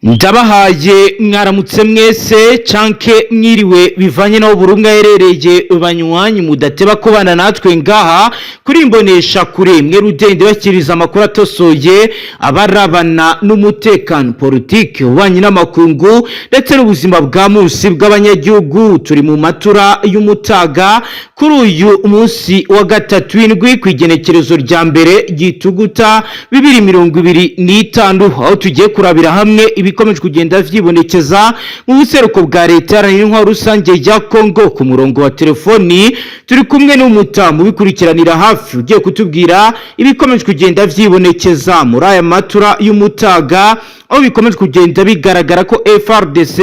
Ndabahaye mwaramutse mwese canke mwiriwe bivanye naho burumwe herereye banywanyi mudateba kubana natwe ngaha kuri imbonesha kure mwe rudende bakiriza amakuru atosoye abarabana n'umutekano politique ubanye n'amakungu ndetse n'ubuzima bwa musi bw'abanyagihugu. Turi mu matura y'umutaga kuri uyu munsi wa gatatu indwi kwigenekerezo rya mbere gituguta 2025 aho tugiye kurabira hamwe ibikomeje kugenda vyibonekeza mu buseruko bwa leta y'intwaro rusange ya Kongo. Ku murongo wa telefoni turi kumwe n'umutamu bikurikiranira hafi ugiye kutubwira ibikomeje kugenda vyibonekeza muri aya matura y'umutaga aho bikomeje kugenda bigaragara ko FRDC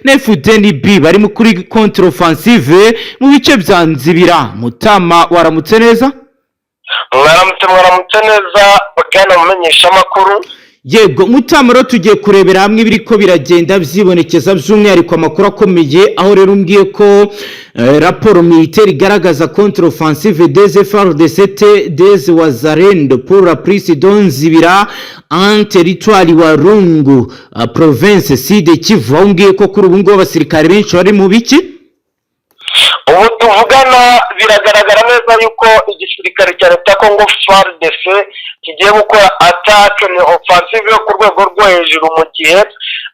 na Fdnb bari mu kuri contre offensive mu bice vya Nzibira. Mutama waramutse neza? Mwaramutse neza bwana mumenyesha makuru. Yego mutamaro tugiye kurebera hamwe biriko biragenda vyibonekeza by'umwihariko amakuru akomeye aho rero umbwiye ko raporo militaire igaragaza contre offensive des FARDC des Wazalendo pour la prise d'Nzibira en territoire wa Rungu province Sud Kivu. Umbwiye ko kuri ubu ngo abasirikare benshi bari mu biki ubu tuvugana biragaragara neza yuko igisirikare cya leta Kongo FARDC kigiye gukora attaque ni offensive yo ku rwego rwo hejuru mu gihe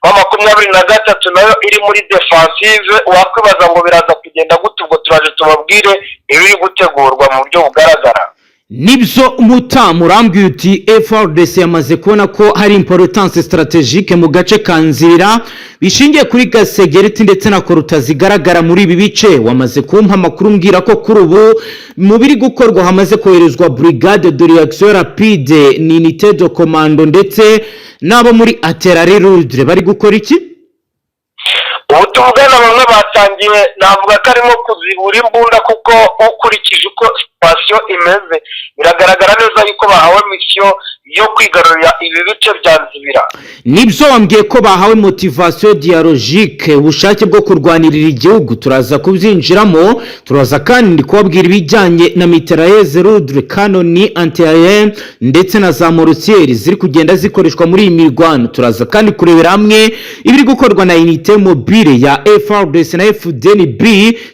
23 nayo iri muri defensive. Wakwibaza ngo biraza kugenda gute? Ubwo turaje tubabwire ibiri gutegurwa mu buryo bugaragara. Nibyo mutamu urambwiye uti FRDC yamaze kubona ko hari importance strategique mu gace ka Nzibira bishingiye kuri gasegereti ndetse na koruta zigaragara muri ibi bice. Wamaze kumpa amakuru mbwira ko kuri ubu mu biri gukorwa hamaze koherezwa brigade de réaction rapide ni unité de commando ndetse nabo muri artillerie lourde bari gukora iki? Ubu tuvugana bamwe batangiye navuga ko arimo kuzibura imbunda kuko ukurikije uko situation imeze biragaragara neza yuko bahawe mission yo kwigarurira ibi bice bya Nzibira. Nibyo wambwiye ko bahawe motivation dialogique ubushake bwo kurwanirira igihugu. Turaza kubyinjiramo, turaza kandi kubabwira ibijyanye na mitrailleuse lourde, canon anti-aérien ndetse na za mortier ziri kugenda zikoreshwa muri iyi mirwano. Turaza kandi kurebera hamwe ibiri gukorwa na unité mobile ya FRDC na Fdnb.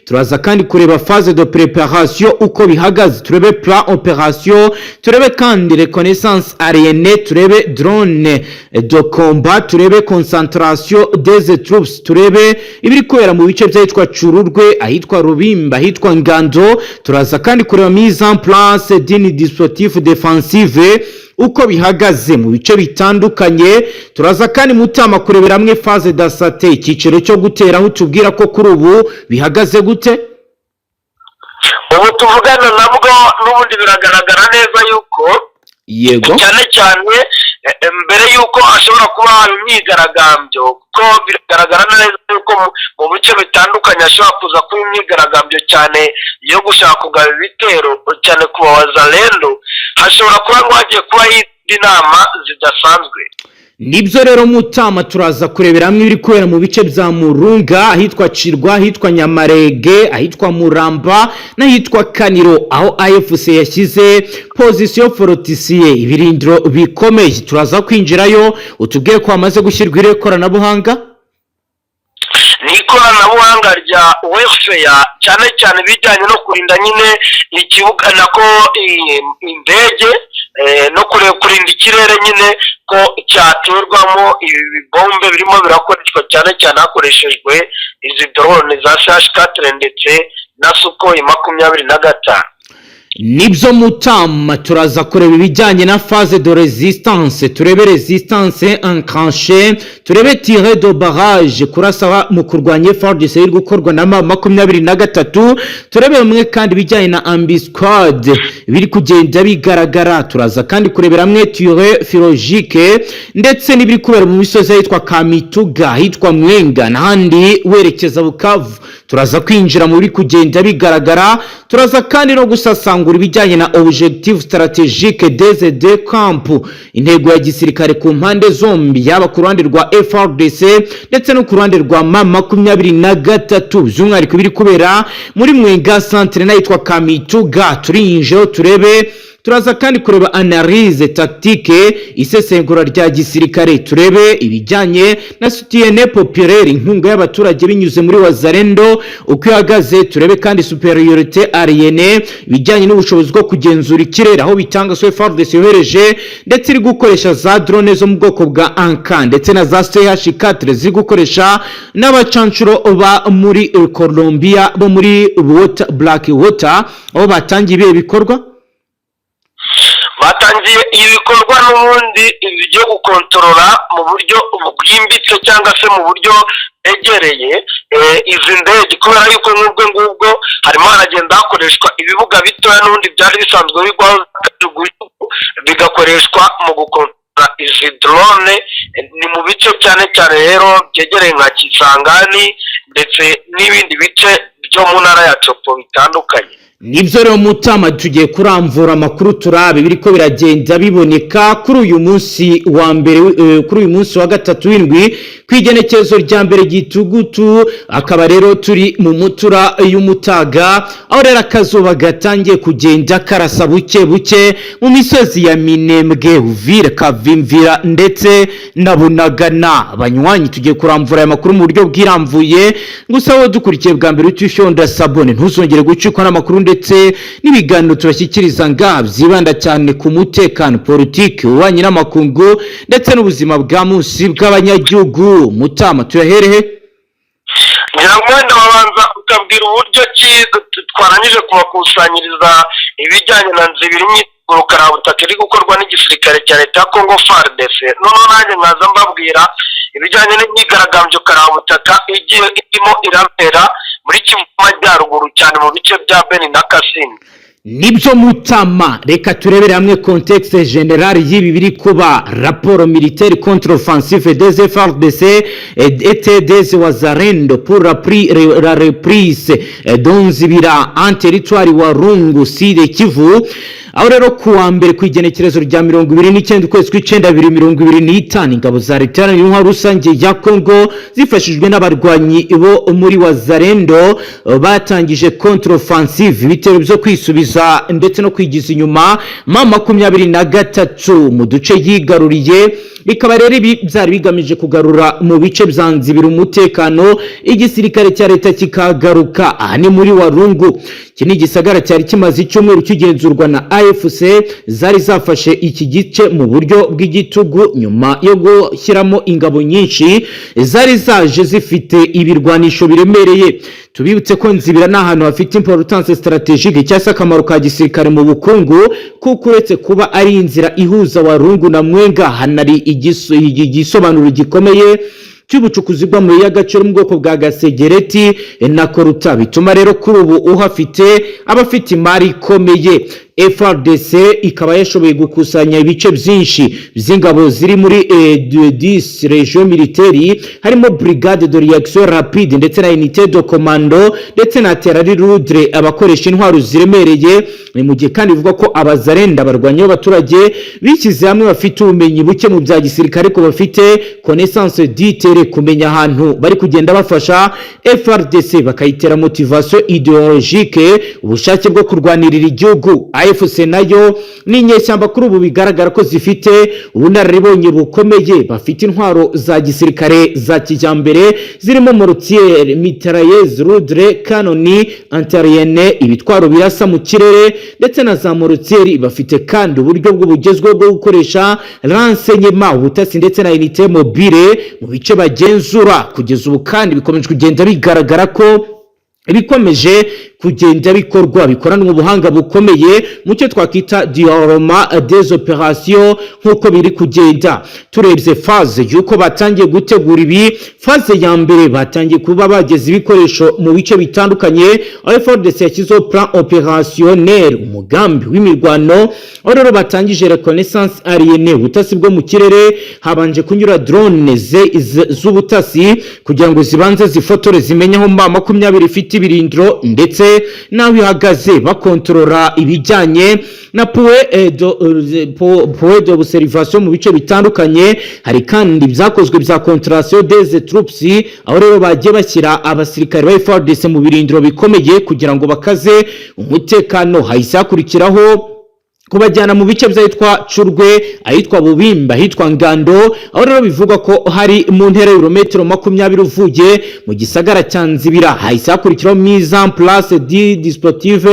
Turaza kandi kureba phase de préparation uko bihagaze, turebe plan opération, turebe kandi reconnaissance aérienne, turebe drone de combat, turebe concentration des troupes, turebe ibiri kubera mu bice by'ahitwa Cururwe, ahitwa Rubimba, ahitwa Ngando. Turaza kandi kureba mise en place d'un dispositif défensif uko bihagaze mu bice bitandukanye. Turaza kandi mutama kurebera hamwe phase d'assaut, ikiciro cyo gutera aho tubwira ko kuri ubu bihagaze gute. Ubu tuvugana nabwo n'ubundi biragaragara neza yuko yego cyane mbere yuko ashobora kuba imyigaragambyo ko biragaragara neza yuko mu bice bitandukanye ashobora kuza kuba imyigaragambyo cyane yo gushaka kugaba ibitero cyane ku Wazalendo. Hashobora kuba ngo hagiye kuba inama zidasanzwe. Nibyo rero mutama turaza kurebera hamwe ibiri kubera mu bice bya Murunga, ahitwa Cirwa, ahitwa Nyamarege, ahitwa Muramba n'ahitwa Kaniro aho AFC yashyize position fortifiée ibirindiro bikomeye. Turaza kwinjirayo utubwiye ko amaze gushyirwa ire koranabuhanga n'ikoranabuhanga rya welfare cyane bijyanye no kurinda nyine ikibuga nako indege no kurinda ikirere nyine ko cyaterwamo ibi bombe birimo birakoreshwa cyane hakoreshejwe izi drone za CH4 ndetse na Sukhoi 25. Nibyo mutama turaza kureba ibijyanye na phase de résistance, turebe résistance enclenchée, turebe tiré de barrage kurasa mu kurwanya FARDC iri gukorwa na 23, turebe mwe kandi bijyanye na ambuscade biri kugenda bigaragara. Turaza kandi kurebera mwe tiré philologique ndetse n'ibiri kubera mu misozi yitwa Kamituga, hitwa Mwenga n'ahandi werekeza Bukavu. Turaza kwinjira mu biri kugenda bigaragara. Turaza kandi no gusasangura ibijyanye na objectif stratégique des deux camps, intego ya gisirikare ku mpande zombi yaba ku ruhande rwa FRDC ndetse no ku ruhande rwa M23 by'umwihariko biri kubera muri Mwenga centre n'ahitwa Kamituga. Turinjeho turebe turaza kandi kureba analyse tactique isesengura rya gisirikare, turebe ibijyanye na soutien populaire inkunga y'abaturage binyuze muri wazalendo uko ihagaze, turebe kandi superiorité aérienne ibijyanye n'ubushobozi bwo kugenzura ikirere aho bitanga FARDC yohereje ndetse iri gukoresha za drone zo mu bwoko bwa Anka ndetse na za CH4 ziri gukoresha n'abacancuro ba muri Colombia bo muri Black Water aho batangiye ibihe bikorwa. Batangiye ibikorwa n'ubundi ibyo gukontorora mu buryo bwimbitse cyangwa se mu buryo egereye izi ndege, kubera yuko n'ubwo ngubwo harimo haragenda hakoreshwa ibibuga bitoya n'ubundi byari bisanzwe bigwaho bigakoreshwa mu gukontorora izi drone. Ni mu bice cyane cyane rero byegereye nka Kisangani ndetse n'ibindi bice byo mu ntara ya Copo bitandukanye. Nibyo rero Mutama tugiye kuramvura amakuru turabe biriko biragenda biboneka kuri uyu munsi wa mbere, kuri uyu munsi wa gatatu w'indwi kwigenekezo rya mbere gitugutu, akaba rero turi mu mutura y'umutaga aho rero akazuba gatangiye kugenda karasa buke buke mu misozi ya Minembwe, Uvira, Kavimvira ndetse na Bunagana. Abanywanyi tugiye kuramvura aya makuru mu buryo bwiramvuye, gusa wowe dukurikiye bwa mbere utishyonda sabone ntuzongere gucikwa n'amakuru ndetse n'ibiganiro tubashyikiriza ngaha byibanda cyane ku mutekano, politiki, ububanyi n'amakungu ndetse n'ubuzima bwa munsi bw'abanyagihugu. Mutama tuyaherehe ngira ngo wenda wabanza ukabwira uburyo ki twarangije kubakusanyiriza ibijyanye na Nzibira imyiteguro karabutaka iri gukorwa n'igisirikare cya leta ya Congo FARDC. Noneho nanjye nkaza mbabwira ibijyanye n'imyigaragambyo karabutaka igiye irimo irabera muri Kivu Majyaruguru cyane mu bice bya Beni na Kasini. Nibyo Mutama, reka turebere hamwe contexte general y'ibi biri kuba. Rapport militaire contre-offensive des FARDC et des wazalendo pour la reprise d'Nzibira en territoire wa Rungu Sud Kivu. Aho rero kuwa mbere kwigenekerezo rya 29 ukwezi kw'icenda 2025 ingabo za leta y'intwaro rusange ya Congo zifashijwe n'abarwanyi bo muri wazalendo batangije contre-offensive ibitero byo kwisubiza ndetse no kwigiza inyuma mama 23 mu duce yigaruriye. Bikaba rero byari bigamije kugarura mu bice bya Nzibira umutekano, igisirikare cya leta kikagaruka ahani muri Warungu. Iki ni igisagara cyari kimaze icyumweru kigenzurwa na AFC zari zafashe iki gice mu buryo bw'igitugu nyuma yo gushyiramo ingabo nyinshi zari zaje zifite ibirwanisho biremereye. Tubibutse ko Nzibira n'ahantu hafite importance strategique cyangwa akamaro ka gisirikare mu bukungu, kuko uretse kuba ari inzira ihuza Warungu na Mwenga, hanari igisobanuro gikomeye cy'ubucukuzi bw'amabuye y'agaciro mu bwoko bwa gasegereti na koruta. Bituma rero kuri ubu uhafite abafite imari ikomeye. FARDC ikaba yashoboye gukusanya ibice byinshi by'ingabo ziri muri 10 région militaire, harimo brigade de réaction rapide ndetse na unité de commando ndetse na terrorisme abakoresha intwaro ziremereye. Ni mu gihe kandi bivuga ko abazarenda barwanya abaturage bikize hamwe bafite ubumenyi buke mu bya gisirikare, ko bafite connaissance d'iterre, kumenya ahantu bari kugenda bafasha FARDC bakayitera motivation idéologique, ubushake bwo kurwanirira igihugu. AFC nayo ni inyeshyamba kuri ubu bigaragara ko zifite ubunararibonye bukomeye, bafite intwaro za gisirikare za kijyambere zirimo mortier, mitrailleuse, rudre, kanoni, anterienne, ibitwaro birasa mu kirere ndetse na za mortier. Bafite kandi uburyo bw'ubugezweho bwo gukoresha renseignement, ubutasi ndetse na unité mobile mu bice bagenzura. Kugeza ubu kandi bikomeje kugenda bigaragara ko bikomeje kugenda bikorwa bikoranwa ubuhanga bukomeye mu cyo twakita dioroma des opérations nkuko biri kugenda. Turebye phase yuko batangiye gutegura ibi, phase ya mbere batangiye kuba bageze ibikoresho mu bice bitandukanye. FARDC yakizo plan opérationnel, umugambi w'imirwano. Rero batangije reconnaissance aérienne, ubutasi bwo mu kirere, habanje kunyura drone z'ubutasi kugira ngo zibanze zifotore zimenya aho mba 20 ifite ibirindiro ndetse naho ihagaze, bakontorora ibijyanye na point d'observation mu bice bitandukanye. Hari kandi byakozwe bya concentration des troupes, aho rero bagiye bashyira abasirikare ba FARDC mu birindiro bikomeye kugira ngo bakaze umutekano. Hahise hakurikiraho kubajyana mu bice by'ahitwa Curwe, ahitwa Bubimba, ahitwa Ngando, aho rero bivuga ko hari mu ntera y'ibirometero 20 uvuye mu gisagara cya Nzibira. Hahise hakurikiraho mise en place du dispositif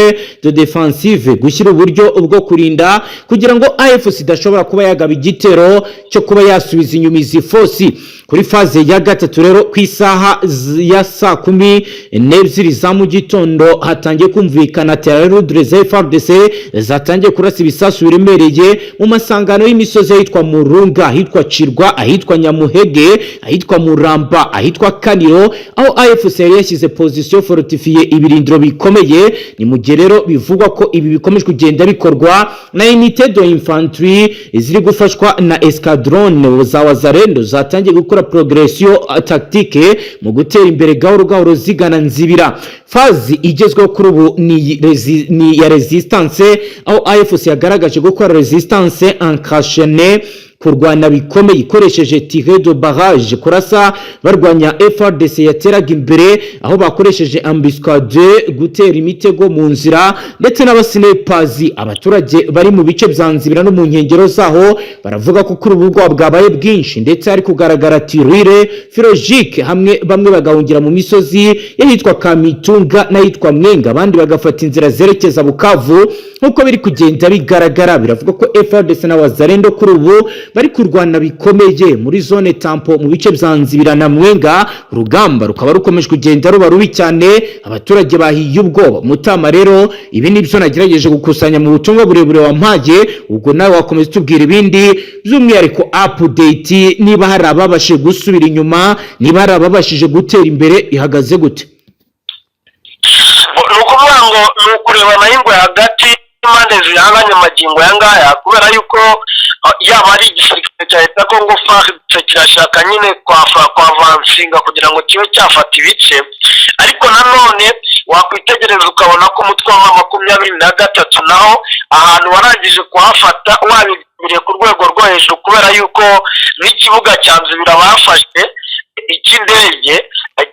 de défensive, gushyira uburyo bwo kurinda kugira ngo AFC idashobora kuba yagaba igitero cyo kuba yasubiza inyuma izi fosi. Kuri faze ya gatatu rero ku isaha ya saa 12 za mu gitondo hatangiye kumvikana terrorudre za FARDC zatangiye kurasa ibisasu biremereye mu masangano y'imisozi ahitwa Murunga, ahitwa Cirwa, ahitwa Nyamuhege, ahitwa Muramba, ahitwa Kaniro, aho AFC yashyize position fortifiée ibirindiro bikomeye. Ni mu gihe rero bivugwa ko ibi bikomeje kugenda bikorwa na unité de infantry ziri gufashwa na escadron za Wazalendo zatangiye gukora progression tactique mu gutera imbere gahoro gahoro zigana Nzibira. Fazi igezweho kuri ubu ni ya resistance, aho AFC yagaragaje gukora resistance enchaînée, kurwana bikomeye ikoresheje tiré de barrage, kurasa barwanya FARDC yateraga imbere, aho bakoresheje embuscade, gutera imitego mu nzira ndetse n'abasinepazi. Abaturage bari mu bice bya Nzibira no mu nkengero zaho baravuga ko kuri ubu bwabaye bwinshi, ndetse ari kugaragara tirire philologique, hamwe bamwe bagahungira mu misozi yahitwa Kamitunga n'ahitwa Mwenga, abandi bagafata inzira zerekeza Bukavu. Nkuko biri kugenda bigaragara, biravuga ko FARDC na Wazalendo kuri ubu bari kurwana bikomeye muri zone tampo mu bice bya Nzibira na Mwenga. Urugamba rukaba rukomeje kugenda ruba rubi cyane, abaturage bahiye ubwoba. Mutama rero ibi nibyo nagerageje gukusanya mu butumwa burebure wampaye, ubwo nawe wakomeza tubwira ibindi by'umwihariko update, niba hari ababashije gusubira inyuma, niba hari ababashije gutera imbere, ihagaze gute? Nukuvuga ngo nukureba n'ingwe hagati impande zihanganye amagingo yangaya, kubera yuko yaba ari igisirikare cya leta Congo FARDC kirashaka nyine kwavansinga kugira ngo kibe cyafata ibice, ariko nanone wakwitegereza ukabona ko umutwe wa 23 naho ahantu warangije kuhafata wabibiriye ku rwego rwo hejuru, kubera yuko n'ikibuga cya Nzibira bafashe ikindege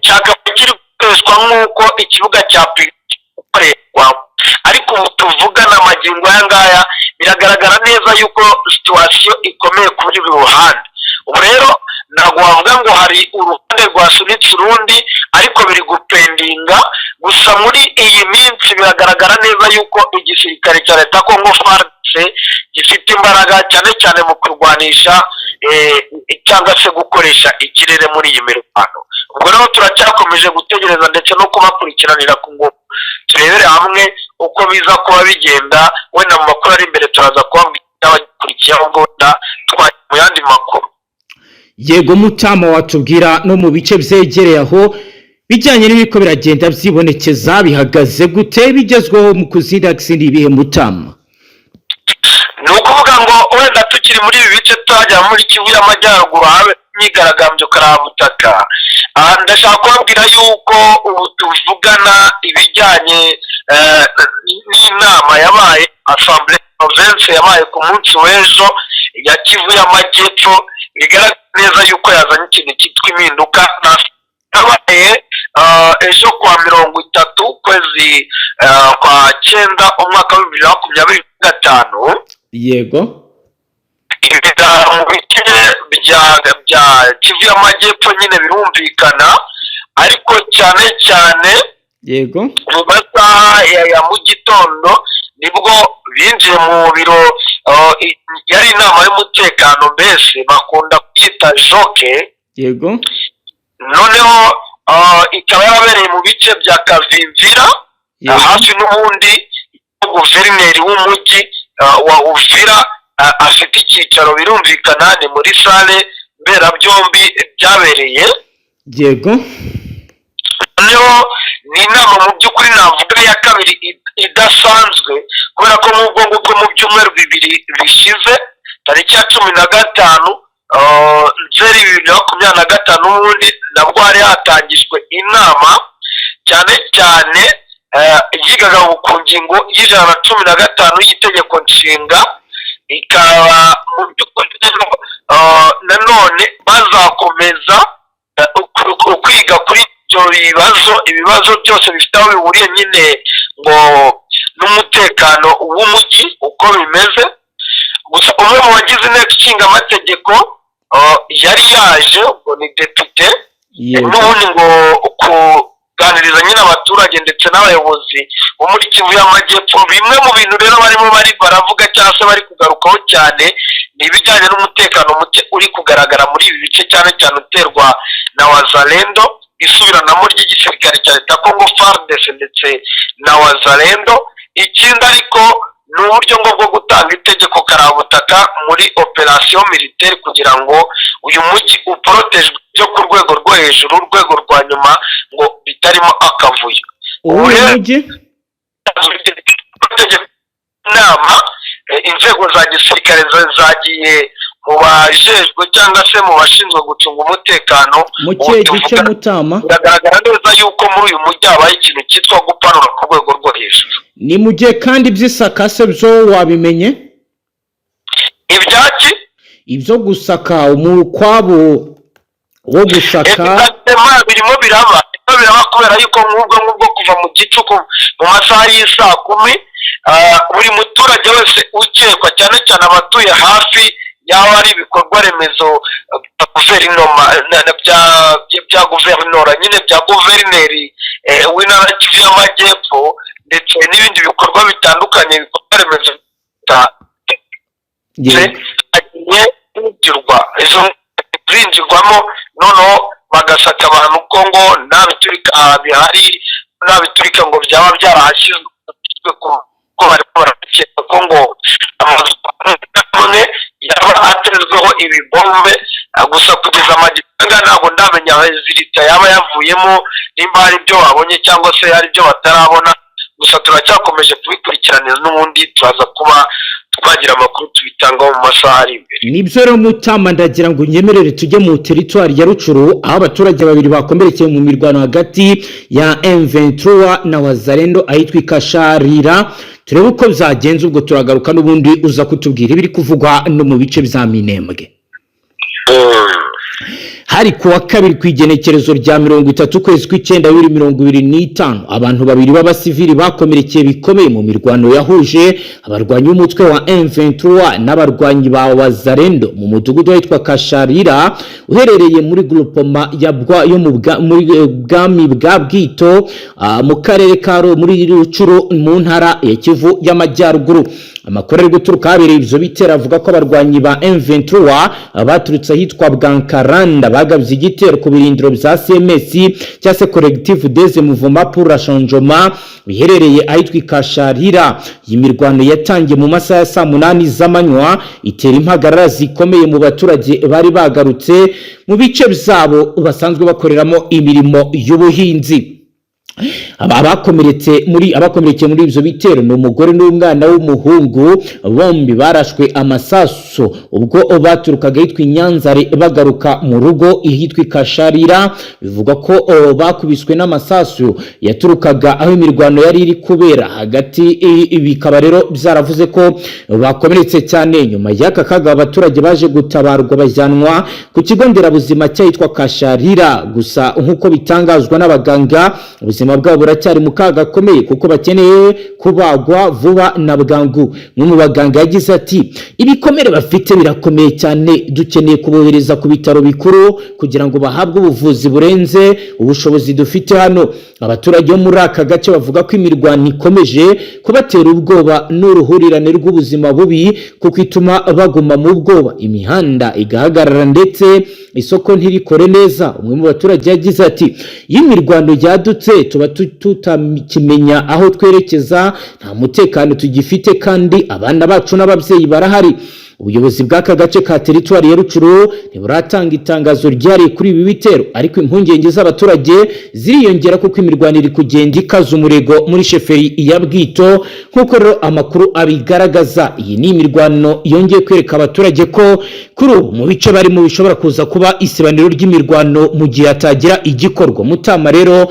cyakaba kiri gukoreshwa nk'uko ikibuga cya gikorerwa. Ariko tuvugana amagingo yangaya biragaragara neza yuko situation ikomeye kuri buri ruhande. Ubu rero ntabwo wavuga ngo hari uruhande rwasunitse urundi, ariko biri gupendinga. Gusa muri iyi minsi biragaragara neza yuko igisirikare cya leta Congo FARDC gifite imbaraga cyane cyane mu kurwanisha cyangwa se gukoresha ikirere muri iyi mirwano. Ubwo rero turacyakomeje gutegereza ndetse no kubakurikiranira ku ngo turebere hamwe uko biza kuba bigenda. Wenda mu makuru ari imbere turaza kubabwira abakurikiyeho ngo twari mu yandi makuru. Yego Mutama, watubwira no mu bice byegereye aho bijyanye n'ibiko biragenda byibonekeza, bihagaze gute, bigezweho mu kuzinda aksindi ibihe Mutama? Ni ukuvuga ngo wenda tukiri muri ibi bice twajya muri Kivu y'Amajyaruguru habe imyigaragambyo karabutaka. Ndashaka kubabwira yuko ubu tuvugana ibijyanye n'inama yabaye Assemblée Province yabaye ku munsi w'ejo ya Kivu y'Amajyepfo, bigaragara neza yuko yazanye ikintu cyitwa impinduka. Nabaye ejo kwa 30 kwezi kwa 9 umwaka wa 2025. Yego. Mu bice bya Kivu y'Amajyepfo nyine birumvikana, ariko cyane cyane yego mu masaha ya mu gitondo nibwo binjiye mu biro, yari inama y'umutekano mbese bakunda kwita joke. Yego. Noneho ikaba yarabereye mu bice bya Kavimvira, hafi n'ubundi guverineri w'umujyi wa Uvira afite icyicaro, birumvikana ni muri sale mberabyombi byabereye. Yego. Noneho ni inama mu by'ukuri navuga ya kabiri idasanzwe, kubera ko nk'ubwo ngubwo mu byumweru bibiri bishize tariki ya 15 Nzeri 2025 n'ubundi nabwo hari hatangijwe inama cyane cyane yigaga ku ngingo y'115 y'itegeko nshinga. Ikaba mu by'ukuri nanone bazakomeza kwiga kuri ibyo ibibazo byose bifite aho bihuriye nyine ngo n'umutekano w'umujyi uko bimeze. Gusa umwe mu bagize inteko ishinga amategeko yari yaje ngo ni depite n'ubundi ngo kuganiriza nyine abaturage ndetse n'abayobozi bo muri Kivu y'Amajyepfo. Bimwe mu bintu rero barimo baravuga cyangwa se bari kugarukaho cyane ni ibijyanye n'umutekano muke uri kugaragara muri ibi bice, cyane cyane uterwa na wazalendo, isubiranamo ry'igisirikare cya leta Congo FARDC ndetse na wazalendo. Ikindi ariko ni uburyo bwo gutanga itegeko karabutaka muri operation militaire kugira ngo uyu mujyi uprotejwe byo ku rwego rwo hejuru, urwego rwa nyuma ngo bitarimo akavuyo. Umujyi nama inzego za gisirikare zagiye mu bajejwe cyangwa se mu bashinzwe gucunga umutekano mu kihe gice Mutama. Biragaragara neza yuko muri uyu mujyi habaye ikintu cyitwa gupanura ku rwego rwo hejuru. Ni mu gihe kandi by'isakase byo wabimenye ibyaki ibyo gusaka umukwabo wo gusaka birimo biraba kubera yuko nk'ubwo kuva mu gicuku mu masaha y'isaa 10 buri muturage wese ukekwa cyane cyane abatuye hafi yaho ari ibikorwa remezo bya guverinora nyine bya guverineri w'intara Kivu y'Amajyepfo ndetse n'ibindi bikorwa bitandukanye bikorwa remezo agiye kwinjirwa izo zinjirwamo noneho bagasaka abantu ko ngo nta biturika bihari, nta biturika ngo byaba byarahashyizwe ko barimo barakeka ko ngo amazu amwe yaba atezweho ibibombe. Gusa kugeza amaganga ntabwo ndamenya zirita yaba yavuyemo nimba hari ibyo babonye cyangwa se hari ibyo batarabona. Gusa turacyakomeje kubikurikiranira n'ubundi turaza kuba twagira amakuru tubitangaho mu masaha ari imbere. Nibyo rero Mutama, ndagira ngo unyemerere tujye mu teritwari ya Rucuru aho abaturage babiri bakomerekeye mu mirwano hagati ya M23 na wazalendo ahitwa Kasharira. Turebe uko byagenze, ubwo turagaruka n'ubundi uza kutubwira ibiri kuvugwa no mu bice bya Minembwe. Hari kuwa kabiri kwigenekerezo rya 30 kwezi kw'icyenda 2025 abantu babiri b'abasivili bakomerekeye bikomeye mu mirwano yahuje abarwanyi b'umutwe wa M23 n'abarwanyi ba wazalendo mu mudugudu witwa Kasharira uherereye muri groupement yo muri bwami bwa Bwito mu karere ka muri Rucuru mu ntara ya Kivu y'Amajyaruguru. Amakuru ari guturuka habereye ivyo bitera avuga ko abarwanyi ba M23 baturutse ahitwa Bwankaranda bagabye igitero ku birindiro bya CMS cyangwa se collectif des mouvements pour la changement biherereye ahitwa Kasharira. Iyi mirwano yatangiye mu masaha ya 8 z'amanywa itera impagarara zikomeye mu baturage bari bagarutse mu bice byabo basanzwe bakoreramo imirimo y'ubuhinzi. Abakomerekeye muri ivyo bitero no umugore n'umwana w'umuhungu bombi barashwe amasaso ubwo baturukaga hitwa Nyanzare bagaruka mu rugo ihitwa Kasharira. Bivuga ko bakubiswe n'amasaso yaturukaga aho imirwano yari iri kubera hagati. Bikaba rero byaravuze ko bakomeretse cyane. Nyuma y'aka kaga abaturage baje gutabarwa bajyanwa ku kigo nderabuzima cyitwa Kasharira. Gusa nkuko bitangazwa n'abaganga ubuzima bwabo buracyari mu kaga gakomeye kuko bakeneye kubagwa vuba na bwangu. Mu baganga yagize ati ibikomere bafite birakomeye cyane, dukeneye kubohereza ku bitaro bikuru kugira ngo bahabwe ubuvuzi burenze ubushobozi dufite hano. Abaturage bo muri aka gace bavuga ko imirwano ikomeje kubatera ubwoba n'uruhurirane rw'ubuzima bubi kuko ituma baguma mu bwoba, imihanda igahagarara ndetse isoko ntirikore neza. Umwe mu baturage yagize ati iyi mirwano yadutse tuba tutamenya aho twerekeza, nta mutekano tugifite kandi abana bacu n'ababyeyi barahari. Ubuyobozi bw'aka gace ka teritwari ya Rucuru ntiburatanga itangazo ryari kuri ibi bitero, ariko impungenge z'abaturage ziriyongera kuko imirwano iri kugenda ikaza umurego muri sheferi ya Bwito nk'uko rero amakuru abigaragaza. Iyi ni imirwano yongeye kwereka abaturage ko kuri ubu mu bice bari mu bishobora kuza kuba isibaniro ry'imirwano mu gihe hatagira igikorwa. Mutama rero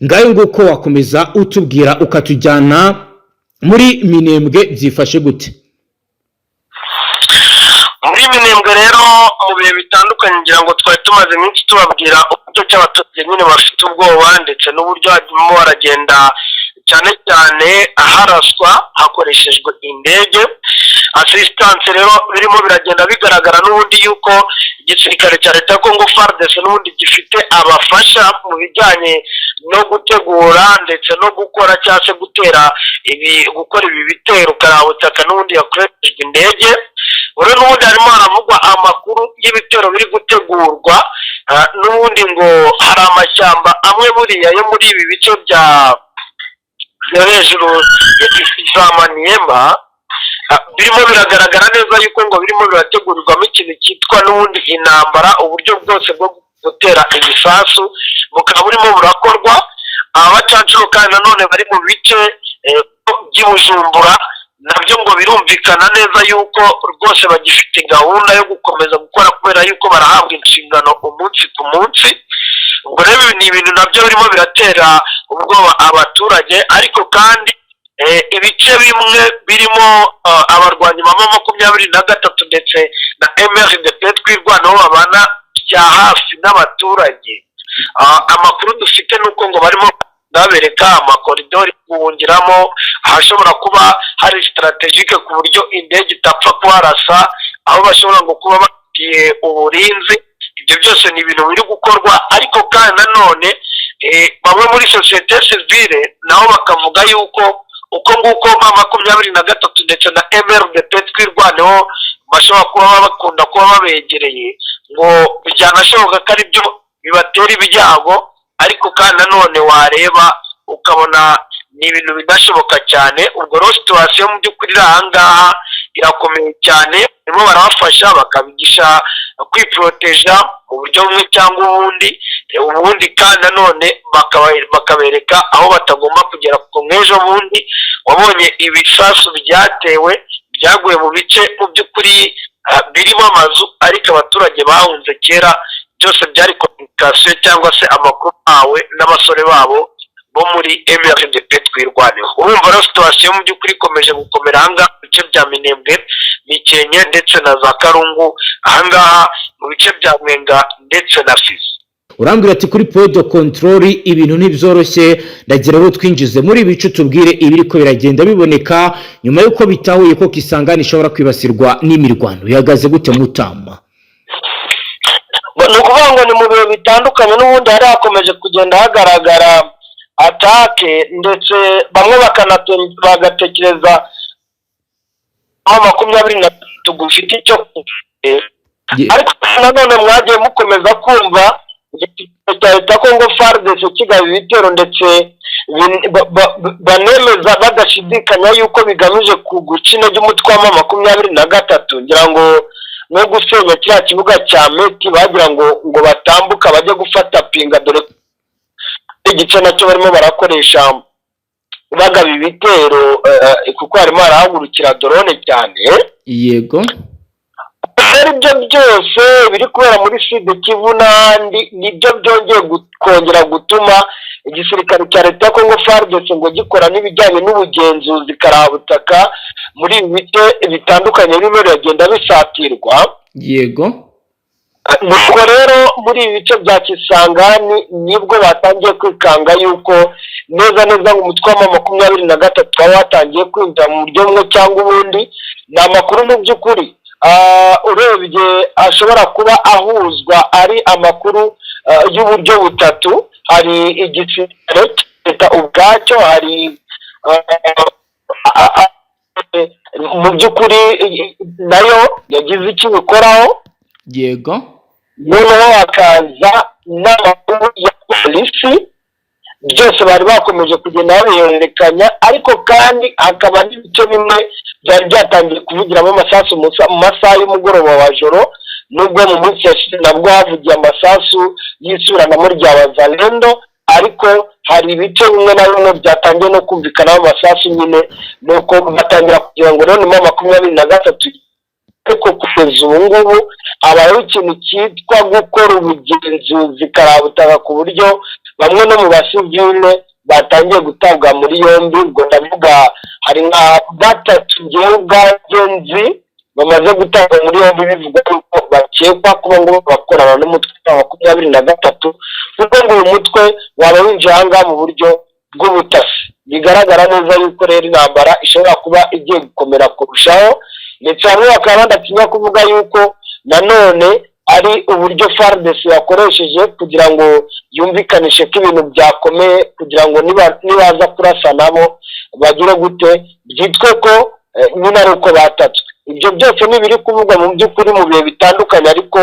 ngayo nguko wakomeza utubwira ukatujyana muri Minembwe byifashe gute? Muri Minembwe rero mu bihe bitandukanye ngira ngo twari tumaze iminsi tubabwira uburyo cy'abaturage nyine bafite ubwoba ndetse n'uburyo harimo baragenda cyane cyane aharaswa hakoreshejwe indege. Assistance rero birimo biragenda bigaragara n'ubundi yuko igisirikare cya leta ya Congo FARDC n'ubundi gifite abafasha mu bijyanye no gutegura ndetse no gukora cyangwa se gukora ibi bitero karabutaka n'ubundi yakoreshejwe indege. Uri n'ubundi harimo haravugwa amakuru y'ibitero biri gutegurwa, n'ubundi ngo hari amashyamba amwe buriya yo muri ibi bice bya hejuru za Maniema birimo biragaragara neza yuko ngo birimo birategurirwamo ikintu cyitwa n'ubundi intambara. Uburyo bwose bwo gutera ibisasu bukaba burimo burakorwa. Abacancuro kandi nanone bari mu bice by'Ibujumbura nabyo ngo birumvikana neza yuko rwose bagifite gahunda yo gukomeza gukora kubera yuko barahabwa inshingano umunsi ku munsi. Ubwo rero ni ibintu nabyo birimo biratera ubwoba abaturage, ariko kandi ibice bimwe birimo abarwanyi ba 23 ndetse na MRDP twirwanaho babana bya hafi n'abaturage. Amakuru dufite nuko ngo barimo babereka amakoridori guhungiramo ahashobora kuba hari strategique ku buryo indege itapfa kuharasa, aho bashobora ngo kuba bagiye uburinzi. Ibyo byose ni ibintu biri gukorwa, ariko kandi nanone bamwe muri societe civile nabo bakavuga yuko uko nguko 23 ndetse na MRDP twirwaneho bashobora kuba bakunda kuba babegereye, ngo byanashoboka ko ari byo bibatera ibyago. Ariko kandi nanone wareba ukabona ni ibintu bidashoboka cyane. Ubwo rero situation mu by'ukuri ahangaha irakomeye cyane, barimo barabafasha bakabigisha kwiproteja mu buryo bumwe cyangwa ubundi kandi nanone bakabereka aho batagomba kugera. Kuko nk'ejo bundi wabonye ibisasu byaguye mu bice mu by'ukuri birimo amazu, ariko abaturage bahunze kera byose byari communication cyangwa se amakuru awe n'abasore babo bo muri MRDP twirwaneho. Urumva rero situation mu by'ukuri ikomeje gukomera ahangaha mu bice bya Minembwe, Mikenke ndetse na za Karungu, ahangaha mu bice bya Mwenga ndetse na Fizi. Urambwira ati kuri point de control ibintu ntibyoroshye, ndagira ngo twinjize muri ibice tubwire ibiri ko biragenda biboneka nyuma yuko bitahuye ko Kisangani ishobora kwibasirwa n'imirwano. Bihagaze gute Mutamba? Ni ukuvuga ngo ni mu bihe bitandukanye n'ubundi hari hakomeje kugenda hagaragara atake, ndetse bamwe bagatekereza 23 gufite icyo ariko nanone mwagiye mukomeza kumva leta Congo FARDC kigaye ibitero, ndetse banemeza badashidikanya yuko bigamije guca intege umutwe wa 23 ngira ngo no gusenya kiriya kibuga cya Meti, bagira ngo batambuka bajye gufata pinga, dore igice nacyo barimo barakoresha bagaba ibitero kuko harimo harahagurukira drone cyane. Yego, ibyo byose biri kubera muri Sud Kivu n'ahandi nibyo byongeye kongera gutuma igisirikare cya leta Congo FARDC ngo gikora n'ibijyanye n'ubugenzuzi karabutaka muri bice bitandukanye birimo biragenda bisatirwa. Yego, nuko rero muri ibi bice bya Kisangani nibwo batangiye kwikanga yuko neza ngo umutwe wa 23 waba watangiye kwinjira mu buryo bumwe cyangwa ubundi. Ni amakuru mu by'ukuri urebye ashobora kuba ahuzwa ari amakuru y'uburyo butatu. Hari igisirikare leta ubwacyo, hari mu by'ukuri nayo yagize icyo bikoraho. Yego, noneho hakaza n'amakuru ya polisi, byose bari bakomeje kugenda babihererekanya, ariko kandi hakaba n'ibice bimwe byari byatangiye kuvugiramo amasasu mu masaha y'umugoroba wa joro, nubwo mu munsi yashize nabwo havugiye amasasu y'isuranamo rya Wazalendo, ariko hari ibice bimwe na bimwe byatangiye no kumvikanaho amasasu nyine, nuko batangira kugira ngo rero ni 23. Ariko kugeza ubu ngubu habayeho ikintu cyitwa gukora ubugenzuzi karabutaka ku buryo bamwe no mu basivile batangiye gutabwa muri yombi. Ubwo ndavuga hari nka 3 ngewe ubwagenzi bamaze gutabwa muri yombi, bivuga ko bakekwa kuba ngo bakorana n'umutwe wa 23, kuko ngo uyu mutwe waba winjiye ahangaha mu buryo bw'ubutasi. bigaragara neza yuko rero intambara ishobora kuba igiye gukomera kurushaho, ndetse bamwe bakaba badatinya kuvuga yuko nanone ari uburyo FARDC yakoresheje kugira ngo yumvikanishe ko ibintu byakomeye, kugira ngo nibaza kurasa nabo bagire gute byitwe ko nyine ari uko batatswe. Ibyo byose nibiri kuvugwa mu by'ukuri mu bihe bitandukanye, ariko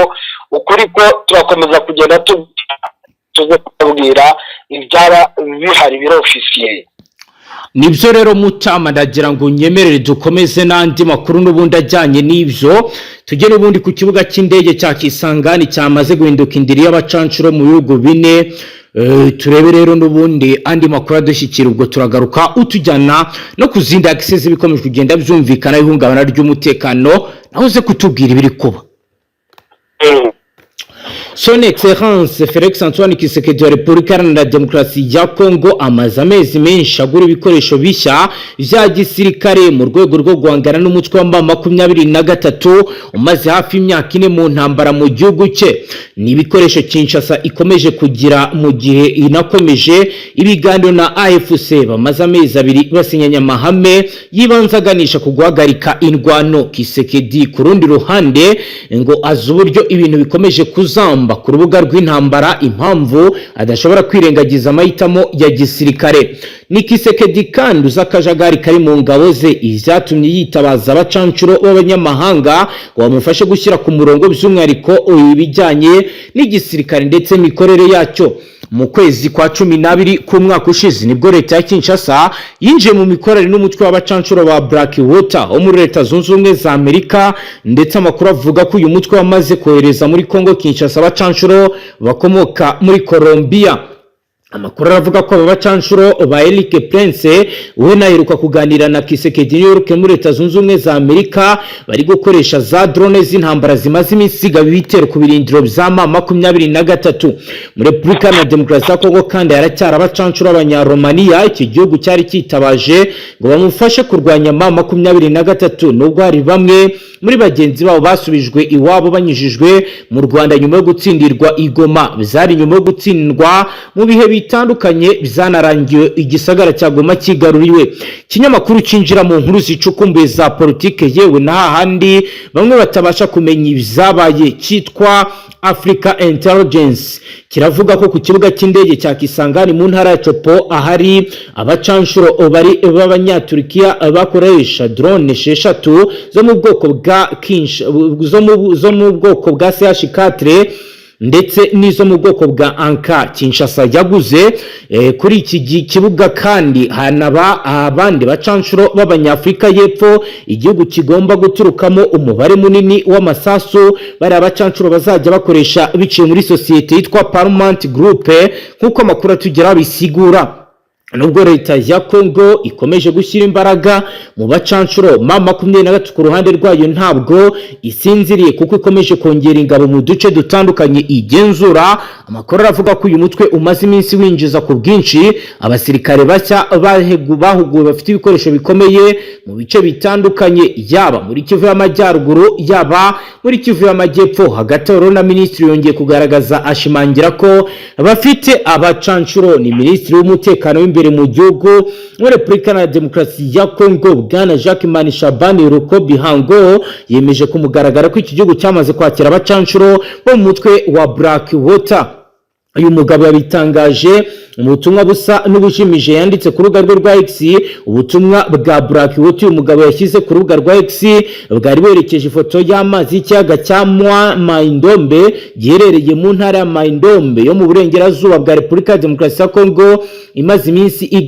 ukuri ko turakomeza kugenda tuze kubabwira ibyaba bihari biro officiel. Nibyo rero Mutama, ndagira ngo nyemerere dukomeze n'andi makuru n'ubundi ajyanye n'ibyo. Tujye n'ubundi ku kibuga cy'indege cya Kisangani cyamaze guhinduka indiri y'abacancuro mu bihugu bine. Turebe rero n'ubundi andi makuru adushyikira, ubwo turagaruka utujyana no kuzinda access bikomeje kugenda byumvikana ihungabana ry'umutekano, naho uze kutubwira ibiri kuba. Son Excellence Félix Antoine Tshisekedi wa Repubulika Iharanira Demokarasi ya Kongo amaze amezi menshi agura ibikoresho bishya vya gisirikare mu rwego rwo guhangana n'umutwe wa M23 umaze hafi imyaka 4 mu ntambara mu gihugu cye. Ni ibikoresho Kinshasa ikomeje kugira mu gihe inakomeje ibiganiro na AFC bamaze amezi 2 basinyanya amahame yibanzaganisha kuguhagarika indwano. Tshisekedi ku rundi ruhande ngo azuburyo ibintu bikomeje kuzamba ku rubuga rw'intambara, impamvu adashobora kwirengagiza amahitamo ya gisirikare. Ni Tshisekedi kandi uzakajagari kari mu ngabo ze ivyatumye yitabaza abacancuro b'abanyamahanga ngo bamufashe gushyira ku murongo by'umwihariko ibijyanye n'igisirikare ndetse n'imikorere yacyo. Mu kwezi kwa 12 k'umwaka ushize nibwo leta ya Kinshasa yinjiye mu mikorere n'umutwe w'abacancuro ba Blackwater wo muri Leta Zunze Ubumwe za Amerika, ndetse amakuru avuga ko uyu mutwe wamaze kohereza muri Kongo Kinshasa abacancuro bakomoka muri Colombia. Amakuru aravuga ko aba bacancuro ba Eric Prince we naheruka kuganira na Tshisekedi New York muri Leta Zunze Ubumwe za Amerika bari gukoresha za drone z'intambara zimaze iminsi ibitero ku birindiro bya M23 muri Repubulika ya Demokarasi ya Kongo. Kandi haracyari abacancuro abanyaromania iki gihugu cyari kitabaje ngo bamufashe kurwanya M23, nubwo hari bamwe muri bagenzi babo basubijwe iwabo banyujijwe mu Rwanda nyuma yo gutsindirwa igoma. Bizari nyuma yo gutsindwa mu bihe bitandukanye bizanarangiye igisagara cya Goma kigaruriwe. Kinyamakuru cinjira mu nkuru zicukumbuye za politike yewe na handi bamwe batabasha kumenya ibizabaye cyitwa Africa Intelligence kiravuga ko ku kibuga cy'indege cya Kisangani mu ntara ya Chopo ahari abacanshuro bari b'abanyaturikiya bakoresha drone 6 zo mu bwoko bwa zo mu bwoko bwa CH4 ndetse nizo mu bwoko bwa Anka. Kinshasa yaguze kuri iki kibuga kandi hanaba abandi bacanshuro b'abanyafrika y'epfo igihugu kigomba guturukamo umubare munini w'amasasu bari abacanshuro bazajya bakoresha biciye muri societe yitwa Parliament Group nkuko amakuru atugera bisigura. Nubwo leta ya Kongo ikomeje gushyira imbaraga mu bacanshuro M23 ku ruhande rwayo ntabwo isinziriye kuko ikomeje kongera ingabo mu duce dutandukanye igenzura. Amakuru avuga ko uyu mutwe umaze iminsi winjiza ku bwinshi abasirikare bashya bahuguwe bafite ibikoresho bikomeye mu bice bitandukanye yaba muri Kivu y'Amajyaruguru yaba muri Kivu y'Amajyepfo. Hagati aho na minisitiri yongeye kugaragaza ashimangira ko bafite abacanshuro. Ni minisitiri w'umutekano w'imbere mu gihugu muri Repubulika ya Demokarasi ya Kongo Bwana Jacques Manishabani Rukobihango yemeje kumugaragara ko iki gihugu cyamaze kwakira abacanshuro bo mu mutwe wa Blackwater. Uyu mugabo yabitangaje mu butumwa busa n'ubushimije yanditse ku rubuga rwe rwa X. Ubutumwa bwa Blackwater uyu mugabo yashyize ku rubuga rwa X bwari berekeje ifoto y'amazi y'ikiyaga cya Maindombe giherereye mu ntara ya Maindombe yo mu burengerazuba bwa Repubulika ya Demokarasi ya Kongo imaze iminsi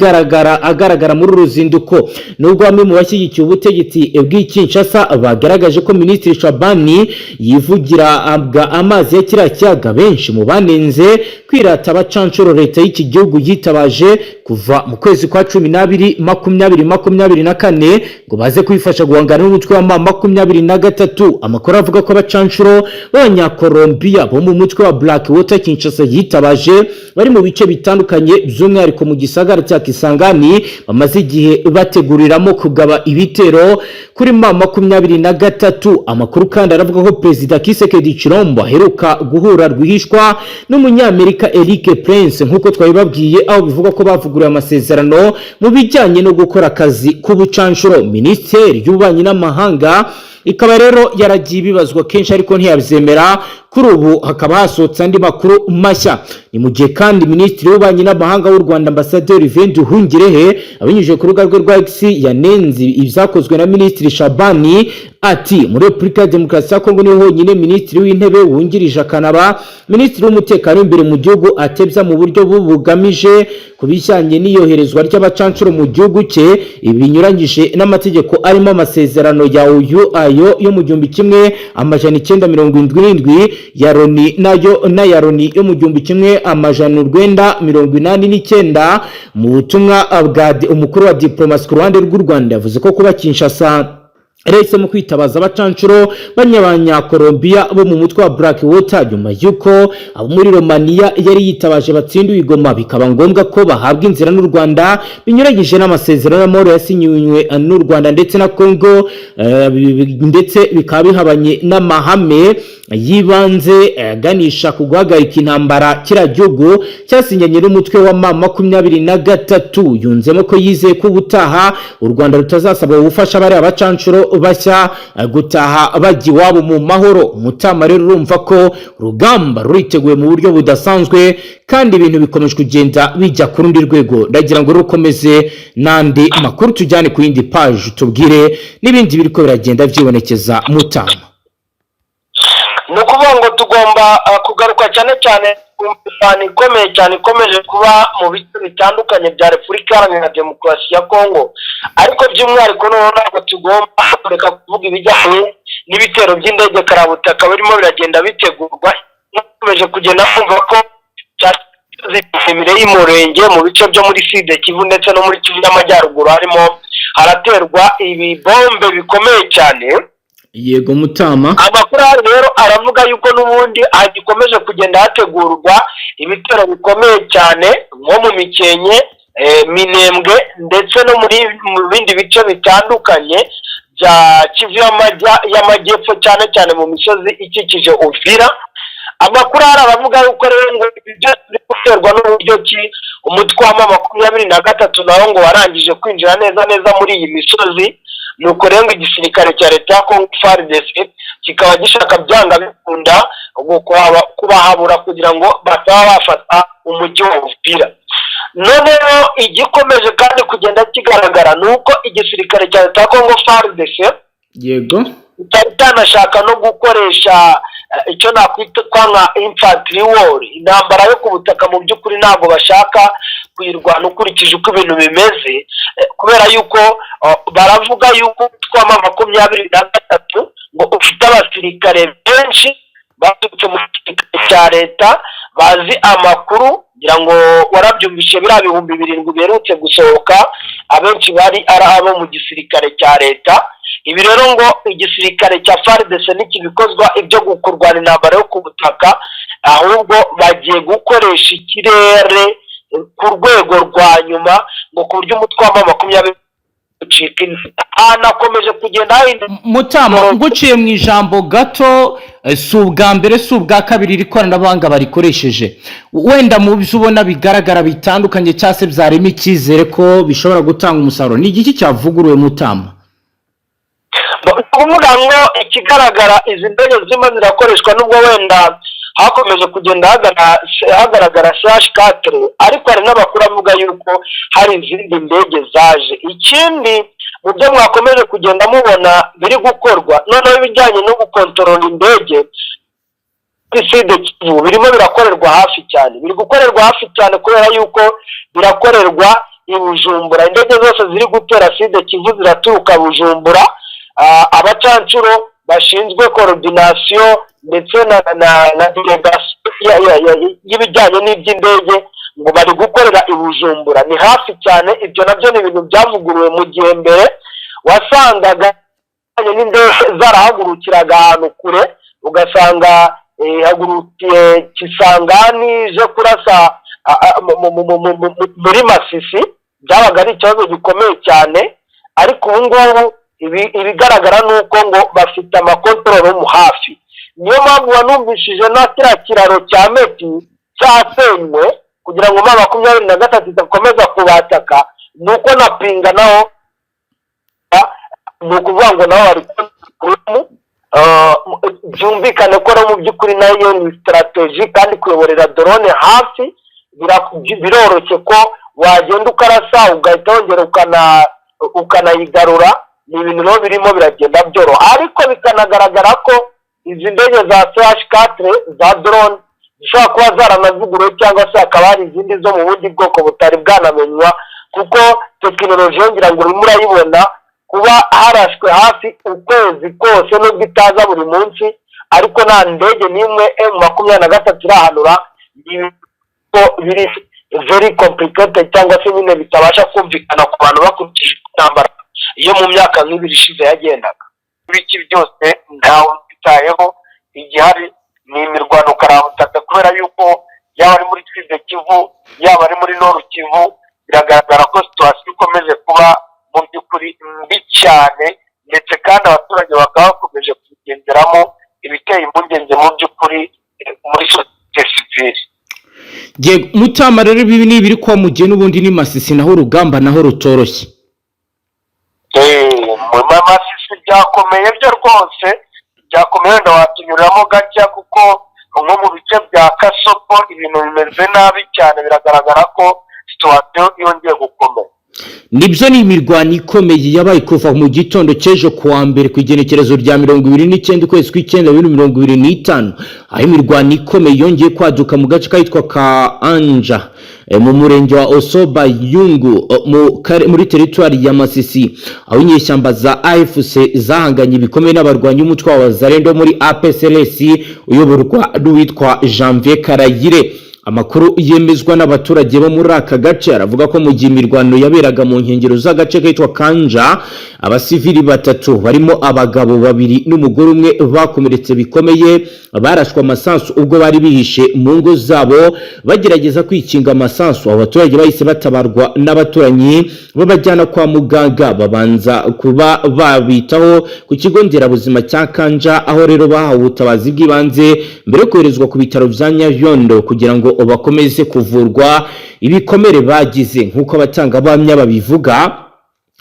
agaragara muri ruzinduko. Nubwo bamwe mu bashyigikiye ubutegetsi bw'Kinshasa bagaragaje ko Minisitiri Shabani yivugira amazi ya kiriya kiyaga, benshi mu banenze kwirata abacanshuro leta y'iki gihugu yitabaje kuva mu kwezi kwa 12 2024 ngo baze kwifasha guhangana n'umutwe wa M23. Amakuru avuga ko abacanshuro b'abanyakolombia bo mu mutwe wa Blackwater Kinshasa yitabaje bari mu bice bitandukanye by'umwihariko mu gisagara cya Kisangani bamaze igihe bateguriramo kugaba ibitero kuri M23. Amakuru kandi aravuga ko Perezida Tshisekedi Chilombo aheruka guhura rwihishwa n'umunyamerika Eric Prince nkuko twabibabwiye, aho bivuga ko baguriye amasezerano mu bijyanye no gukora akazi k'ubucanshuro. Minisiteri y'Ububanyi n'Amahanga ikaba rero yaragiye ibibazwa kenshi ariko ntiyabyemera. Kuri ubu hakaba hasohotse andi makuru mashya. Ni mu gihe kandi Minisitiri w'Ububanyi n'Amahanga w'u Rwanda Ambasaderi Nduhungirehe abinyujije ku rubuga rwe rwa X yanenze ibyakozwe na Minisitiri Shabani ati muri Repubulika ya Demokarasi ya Kongo niho honyine Minisitiri w'Intebe wungirije akanaba Minisitiri w'Umutekano imbere mu gihugu atebya mu buryo bugamije kubijyanye n'iyoherezwa ry'abacancuro mu gihugu cye ibinyuranyije n'amategeko arimo amasezerano ya ayo yo mu 1977 ya Loni nayo na ya Loni yo mu 1989. Mu butumwa bwa umukuru wa diplomasi ku ruhande rw'u Rwanda yavuze ko kuba Kinshasa Rese mu kwitabaza abacancuro b'Abanyakolombia bo mu mutwe wa Blackwater nyuma yuko abo muri Romania yari yitabaje batsinduye igoma bikaba ngombwa ko bahabwa inzira n'u Rwanda binyuranyije n'amasezerano y'amahoro yasinywe n'u Rwanda ndetse na Kongo ndetse bikaba bihabanye n'amahame yibanze aganisha ku guhagarika intambara kira gihugu cyasinyanye n'umutwe wa M23. Yunzemo ko yizeye ko ubutaha u Rwanda rutazasaba ubufasha bari abacancuro bashya gutaha bajya iwabo mu mahoro. Mutama rero urumva ko rugamba ruriteguye mu buryo budasanzwe kandi ibintu bikomeje kugenda bijya ku rundi rwego. Ndagira ngo rukomeze nandi makuru tujyane ku yindi page tubwire n'ibindi biriko biragenda byibonekeza Mutama. Nukuvuga ngo tugomba kugaruka cyane cyane ku ikomeye cyane ikomeje kuba mu bice bitandukanye bya Repubulika Iharanira Demokarasi ya Kongo, ariko by'umwihariko ntabwo tugomba kureka kuvuga ibijyanye n'ibitero by'indege karabutaka birimo biragenda bitegurwa. Nkomeje kugenda kumva ko imire y'umurenge mu bice byo muri Kivu ndetse no muri Kivu y'Amajyaruguru harimo haraterwa ibibombe bikomeye cyane. Yego Mutama. Amakuru rero aravuga yuko n'ubundi agikomeje kugenda hategurwa ibitero bikomeye cyane nko mu Mikenke, Minembwe ndetse no mu bindi bice bitandukanye bya Kivu y'Amajyepfo cyane cyane mu misozi ikikije Uvira. Amakuru aravuga yuko rero ngo ibyo biterwa n'uburyo ki umutwe wa M23 nawo ngo warangije kwinjira neza muri iyi misozi. Nuko rero igisirikare cya leta ya Kongo FARDC kikaba gishaka byanga bikunda kubahabura kugira ngo bataba bafata umujyi wa Uvira. Noneho igikomeje kandi kugenda kigaragara nuko igisirikare cya leta ya Kongo FARDC yego tanashaka no gukoresha icyo nakwita nka infantry war, intambara yo ku butaka. Mu by'ukuri ntabwo bashaka kuyirwana ukurikije uko ibintu bimeze, kubera yuko baravuga yuko twama 23 ngo ufite abasirikare benshi baturutse mu gisirikare cya leta bazi amakuru, ngira ngo warabyumvishe biriya 7,000 berutse gusohoka abenshi bari ari abo mu gisirikare cya leta. Ibi rero ngo igisirikare cya FARDC ntikibikozwa ibyo gukurwana intambara yo ku butaka, ahubwo bagiye gukoresha ikirere ku rwego rwa nyuma ngo ku buryo umutwe wa M23 ucika. Anakomeje kugenda Mutama nguciye mu ijambo gato, si ubwa mbere si ubwa kabiri ikoranabuhanga barikoresheje. Wenda mu byo ubona bigaragara bitandukanye cyase byarimo icyizere ko bishobora gutanga umusaruro, ni igiki cyavuguruwe Mutama? Kuvuga ngo ikigaragara izi ndege zima zirakoreshwa nubwo wenda hakomeje kugenda hagaragara /4, ariko hari n'abakuru avuga yuko hari izindi ndege zaje. Ikindi mu byo mwakomeje kugenda mubona biri gukorwa noneho ibijyanye no gukontorora indege Kivu birimo birakorerwa hafi cyane, biri gukorerwa hafi cyane kubera yuko birakorerwa i Bujumbura. Indege zose ziri gutera Kivu ziraturuka Bujumbura. Abacancuro bashinzwe coordination ndetse na delegation y'ibijyanye n'iby'indege ngo bari gukorera i Bujumbura, ni hafi cyane. Ibyo nabyo ni ibintu byavuguruwe mu gihe mbere wasangaga n'indege zarahagurukiraga ahantu kure, ugasanga hagurukiye Kisangani je kurasa muri Masisi, byabaga ari ikibazo gikomeye cyane. Ariko ubu ngubu ibigaragara nuko ngo bafite amakontororo mu hafi. Niyo mpamvu wanumvishije na kiriya kiraro cya Meti cyasenywe kugira ngo mama 23 idakomeza kubataka nuko napinga naho nukuvuga ngo naho ari byumvikane ko mu by'ukuri nayo ni strategy kandi kuyoborera drone hafi biroroshye ko wagenda ukarasa ugahita wongera ukanayigarura ni ibintu no birimo biragenda byoro ariko bikanagaragara ko izi ndege za CH4 za drone zishobora kuba zaranavuguruwe cyangwa se akaba hari izindi zo mu bundi bwoko butari bwanamenywa kuko tekinoloji yongera ngo urimo urayibona kuba harashwe hafi ukwezi kose n'ubwo itaza buri munsi ariko nta ndege n'imwe M23 irahanura biri very complicated cyangwa se nyine bitabasha kumvikana ku bantu bakurikije intambara iyo mu myaka nk'ibiri ishize yagendaga ibiki byose ntawe bitayeho igihari ni imirwano karabutaka kubera yuko yaba ari muri Sud Kivu yaba ari muri Nord Kivu biragaragara ko situation ikomeje kuba mu by'ukuri mbi cyane ndetse kandi abaturage bakaba bakomeje kugenderamo ibiteye impungenge mu by'ukuri muri societe civile. Mutama rero ibi ni biri kwa mugeni ubundi ni Masisi naho urugamba naho rutoroshye. Mu Masisi byakomeye byo rwose byakomeye ndawatunyuramo gacya kuko nko mu bice bya Kasopo ibintu bimeze nabi cyane biragaragara ko situation yongeye gukomera. Nibyo ni imirwano ikomeye yabaye kuva mu gitondo cyejo kuwa mbere ku igenekerezo rya 29 kwezi kw'icyenda 2025 aho imirwano ikomeye yongeye kwaduka mu gace kitwa ka Anja mu murenge wa Osoba Yungu muri territoire ya Masisi aho inyeshyamba za AFC zahanganye bikomeye n'abarwanyi umutwe wa Wazalendo muri APSLS uyoborwa n'uwitwa Janvier Karayire. Amakuru yemezwa n'abaturage bo muri aka gace aravuga ko mu gihe imirwano yaberaga mu nkengero z'agace kitwa Kanja abasivili batatu barimo abagabo babiri n'umugore umwe bakomeretse bikomeye barashwa amasansu ubwo bari bihishe mu ngo zabo bagerageza kwikinga amasansu. Abaturage bahise batabarwa n'abaturanyi babajyana kwa muganga babanza kuba babitaho ku kigo nderabuzima cya Kanja aho rero bahawe ubutabazi bw'ibanze mbere yo koherezwa ku bitaro bya Nyayondo kugira ngo bakomeze kuvurwa ibikomere bagize. Nkuko abatanga bamya babivuga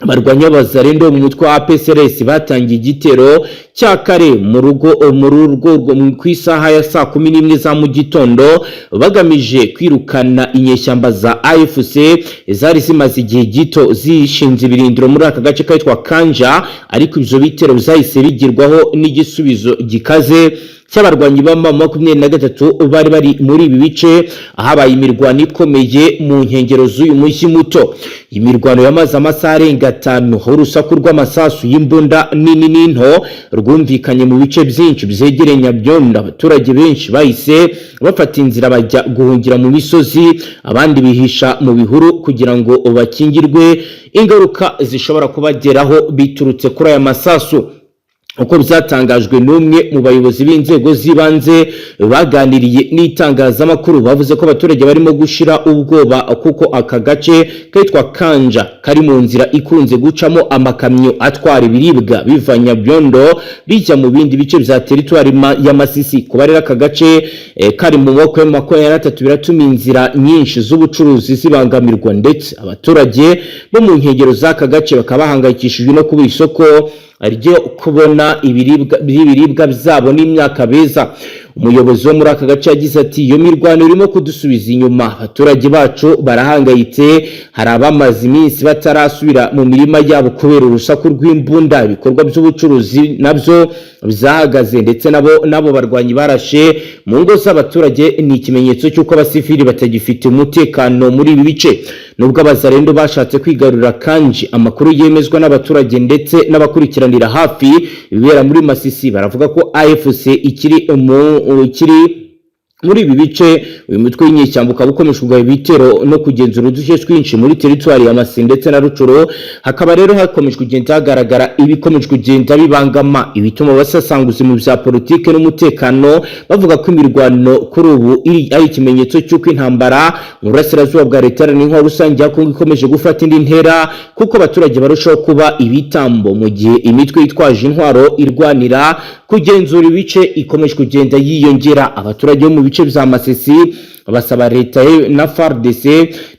barwanya Wazalendo mu mutwe wa APSLS batangiye igitero cyakare mu rugo ku isaha ya 11 za mu gitondo bagamije kwirukana inyeshyamba za AFC zari zimaze igihe gito zishinze ibirindiro muri aka gace kitwa Kanja ariko ibyo bitero bizahise bigirwaho n'igisubizo gikaze cy'abarwanyi ba 23 bari muri ibi bice ahabaye imirwano ikomeye mu nkengero z'uyu mujyi muto. Imirwano yamaze amasaha arenga 5 aho urusaku rw'amasasu y'imbunda nini n'into rwumvikanye mu bice byinshi byegereye Nyabyondo. Abaturage benshi bahise bafata inzira bajya guhungira mu misozi abandi bihisha mu bihuru kugira ngo bakingirwe ingaruka zishobora kubageraho biturutse kuri aya masasu. Uko byatangajwe n'umwe mu bayobozi b'inzego z'ibanze baganiriye n'itangazamakuru bavuze ko abaturage barimo gushira ubwoba kuko aka gace kitwa Kanja kari mu nzira ikunze gucamo amakamyo atwara ibiribwa biva Nyabyondo bijya mu bindi bice bya territoire ya Masisi. Kubarera aka gace kari mu moko ya 23 biratuma inzira nyinshi z'ubucuruzi zibangamirwa ndetse abaturage bo mu nkengero z'aka gace bakaba bahangayikishijwe no kuba isoko ryo kubona ibiribwa byabo n'imyaka beza. Umuyobozi wo muri aka gace yagize ati iyo mirwano irimo kudusubiza inyuma abaturage bacu barahangayitse hari abamaze iminsi batarasubira mu mirima yabo kubera urusaku rw'imbunda ibikorwa by'ubucuruzi nabyo byahagaze ndetse nabo barwanyi barashe mu ngo z'abaturage. Ni ikimenyetso cy'uko abasivili batagifite umutekano muri ibi bice nubwo Abazalendo bashatse kwigarurira Kanji. Amakuru yemezwa n'abaturage ndetse n'abakurikiranira hafi ibibera muri Masisi baravuga ko AFC ikiri muri ibi bice uyu mutwe w'inyeshyamba ukomeje kugaba ibitero no kugenzura uduce twinshi muri territoire ya Masisi ndetse na Rucuro. Hakaba rero hakomeje kugenda hagaragara ibikomeje kugenda bibangama ibituma basasanguza mu bya politike n'umutekano bavuga ko imirwano kuri ubu ari ikimenyetso cy'uko intambara mu burasirazuba bwa leta n'inko rusange ya Kongo ikomeje gufata indi ntera kuko abaturage barushaho kuba ibitambo mu gihe imitwe yitwaje intwaro irwanira kugenzura ibice ikomeje kugenda yiyongera. Abaturage bo mu bice bice bya Masisi basaba leta na FARDC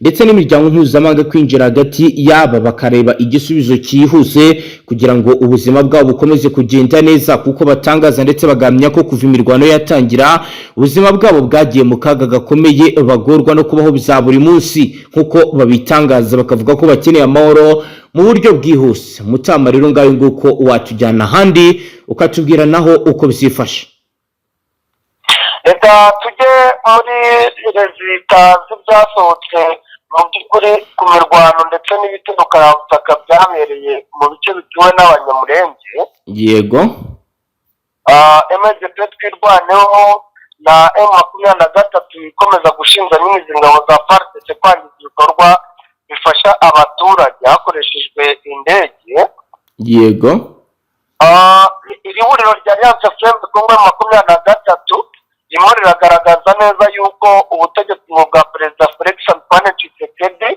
ndetse n'imiryango mpuzamahanga kwinjira hagati yaba bakareba igisubizo cyihuse kugira ngo ubuzima bwabo bukomeze kugenda neza kuko batangaza ndetse bagamya ko kuva imirwano yatangira ubuzima bwabo bwagiye mu kaga gakomeye bagorwa no kubaho bya buri munsi nkuko babitangaza bakavuga ko bakeneye amahoro mu buryo bwihuse. Mutama rero ngayo nguko watujyana handi ukatubwira naho uko bizifasha. Reka tujye muri rezita z'ibyasohotse mu by'ukuri ku mirwano ndetse n'ibitero karabutaka byabereye mu bice bituwe n'abanyamurenge. Yego. MGP twirwaneho na M23 ikomeza gushinja n'imizi ngabo za FARDC kwangiza ibikorwa bifasha abaturage hakoreshejwe indege. Yego. Iri huriro rya Alliance Fleuve Congo 23 ririmo riragaragaza neza yuko ubutegetsi bwa Perezida Felix Antoine Tshisekedi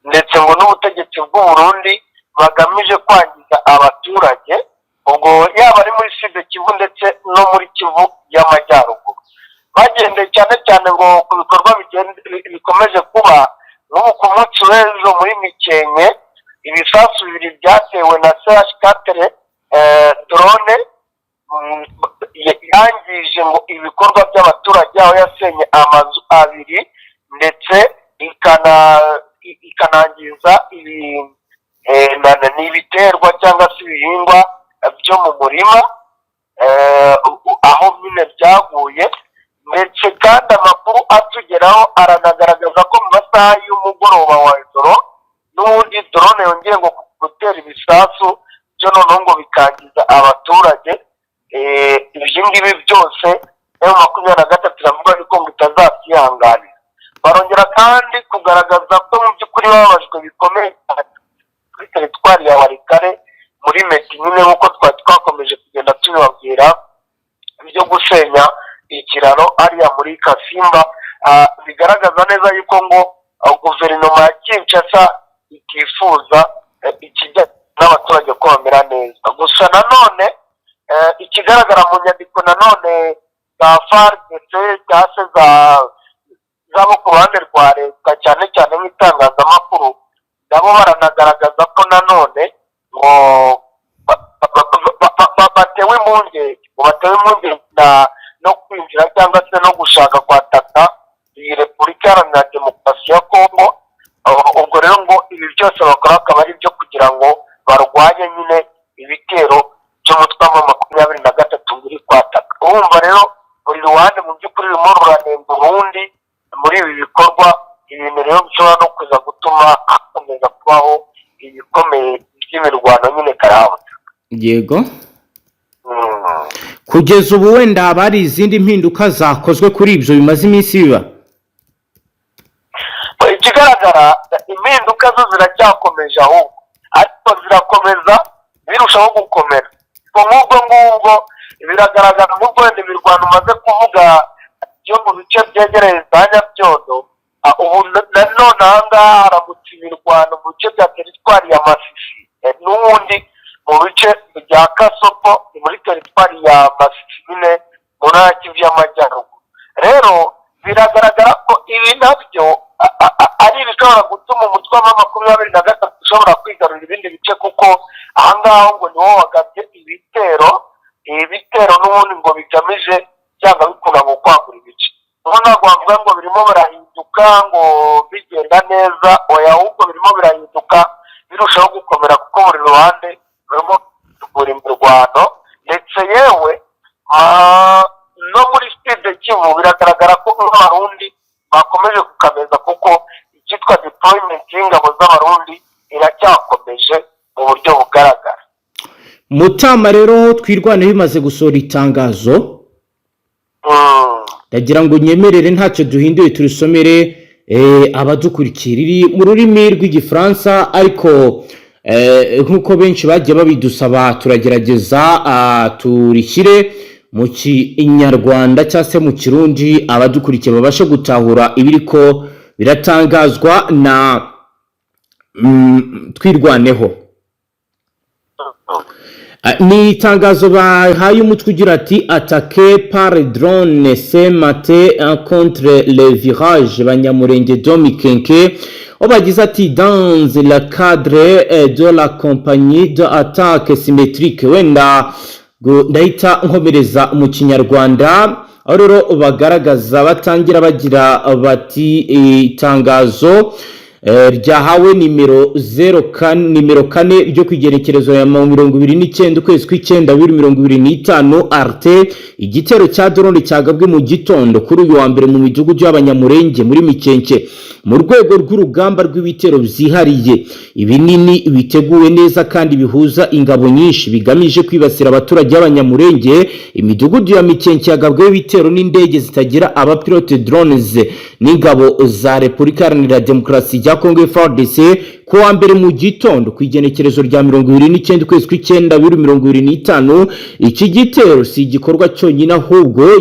ndetse ngo n'ubutegetsi bw'u Burundi bagamije kwangiza abaturage ubwo yaba ari muri Sud Kivu ndetse no muri Kivu y'Amajyaruguru. Bagendeye cyane cyane ngo ku bikorwa bikomeje kuba n'ubu ku munsi w'ejo muri Mikenke ibisasu bibiri byatewe na CH4 drone yangije ngo ibikorwa by'abaturage aho yasenye amazu abiri ndetse ikanangiza ibiterwa cyangwa se ibihingwa byo mu murima aho nyine byaguye. Ndetse kandi amakuru atugeraho aranagaragaza ko mu masaha y'umugoroba wa ijoro n'ubundi drone yongeye ngo gutera ibisasu byo noneho ngo bikangiza abaturage. Ibyo ngibi byose M23 iravuga yuko ngo itazabyihanganira. Barongera kandi kugaragaza ko mu by'ukuri bababajwe bikomeye kuri teritwari ya Warikare muri Meti nyine nk'uko twakomeje kugenda tubibabwira byo gusenya ikiraro ariya muri Kasimba. Bigaragaza neza yuko ngo guverinoma ya Kinshasa itifuza ikijya n'abaturage ko bamera neza. Gusa nanone ikigaragara mu nyandiko nanone za FARDC cyangwa se zabo ku ruhande rwa leta cyane cyane nk'itangazamakuru nabo baranagaragaza ko nanone ngo batewe impungenge no kwinjira cyangwa se no gushaka kwataka iyi Repubulika Iharanira Demokarasi ya Kongo. Ubwo rero ngo ibi byose bakora akaba ari byo kugira ngo barwanye nyine ibitero by'umutwe wa 23 uri kwataka. Urumva rero buri ruhande mu by'ukuri rurimo ruranenga urundi muri ibi bikorwa. Ibintu rero bishobora no kuza gutuma hakomeza kubaho ibikomeye by'imirwano nyine karabutaka. Yego. Kugeza ubu wenda haba hari izindi mpinduka zakozwe kuri ibyo bimaze iminsi biba? Ikigaragara impinduka zo ziracyakomeje ahubwo ariko zirakomeza birushaho gukomera. Ngubwo biragaragara nk'ubwo wenda imirwano umaze kuvuga yo mu bice byegereye za Nyabyondo. Ubu nanone aha ngaha haramutse imirwano mu bice bya teritwari ya Masisi n'ubundi mu bice bya Kasopo ni muri teritwari ya Masisi nyine mu ntara ya Kivu y'Amajyaruguru. Rero biragaragara ko ibi nabyo ari ibishobora gutuma umutwe wa 23 ushobora kwigarurira ibindi bice kuko aha ngaha ngo niho wagabye ibitero n'ubundi ngo bigamije cyangwa bikunda ngo kwagura ibice. Ntabwo bavuga ngo birimo birahinduka ngo bigenda neza, oya ahubwo birimo birahinduka birushaho gukomera kuko buri ruhande rurimo kugura imirwano. Ndetse yewe no muri Sud Kivu biragaragara ko n'abarundi bakomeje gukameza kuko icyitwa deployment y'ingabo z'abarundi iracyakomeje mu buryo bugaragara. Mutama rero twirwane bimaze gusohora itangazo. Ndagira ngo nyemerere ntacyo duhinduye turisomere abadukurikira riri mu rurimi rw'igifaransa ariko nkuko benshi bagiye babidusaba turagerageza turishyire mu kinyarwanda cyangwa se mu kirundi abadukurikiye babashe gutahura ibiriko biratangazwa na twirwaneho. Ni itangazo bahaye umutwe ugira ati attaqué par drone ce matin contre les virages Banyamurenge Domikenke. Bagize ati dans le cadre de la compagnie d'attaque symétrique. Wenda ndahita nkomereza mu Kinyarwanda, aho rero bagaragaza batangira bagira bati itangazo ryahawe nimero 4 ryo kwigerekerezo ya 29 ukwezi kw'icyenda 2025 arte igitero cya drone cyagabwe mu gitondo kuri uyu wa mbere mu midugudu y'Abanyamurenge muri Mikenke mu rwego rw'urugamba rw'ibitero byihariye ibinini biteguwe neza kandi bihuza ingabo nyinshi bigamije kwibasira abaturage b'Abanyamurenge. Imidugudu ya Mikenke yagabwe ibitero n'indege zitagira abapilote drones n'ingabo za Repubulika Iharanira Demokarasi ya Kongo FARDC kuwa mbere mu gitondo kwigenekerezo rya 29 ukwezi kw'icyenda 2025. Iki gitero si igikorwa cyonyine ahubwo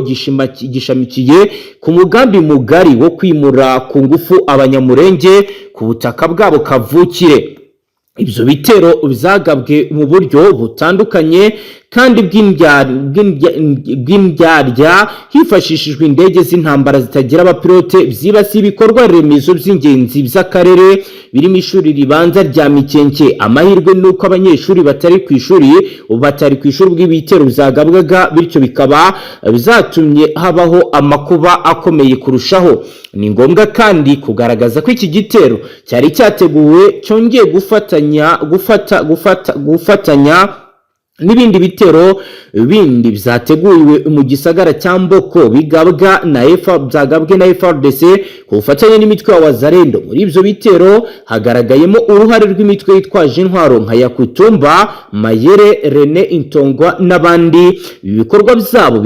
gishamikiye ku mugambi mugari wo kwimura ku ngufu Abanyamurenge ku butaka bwabo kavukire. Ibyo bitero bizagabwe mu buryo butandukanye kandi bw'indyarya hifashishijwe indege z'intambara zitagira abapilote byibasiye ibikorwa remezo by'ingenzi by'akarere birimo ishuri ribanza rya Mikenke. Amahirwe nuko abanyeshuri batari ku ishuri bw'ibitero byagabwaga, bityo bikaba bizatumye habaho amakuba akomeye kurushaho. Ni ngombwa kandi kugaragaza ko iki gitero cyari cyateguwe cyongeye gufatanya n'ibindi bitero bindi byateguwe mu gisagara cya Mboko bigabwa na FARDC ku bufatanye n'imitwe ya Wazalendo. Muri ibyo bitero hagaragayemo uruhare rw'imitwe yitwaje intwaro nka Yakutumba, Mayere, Rene Intongwa n'abandi. Ibi bikorwa byabo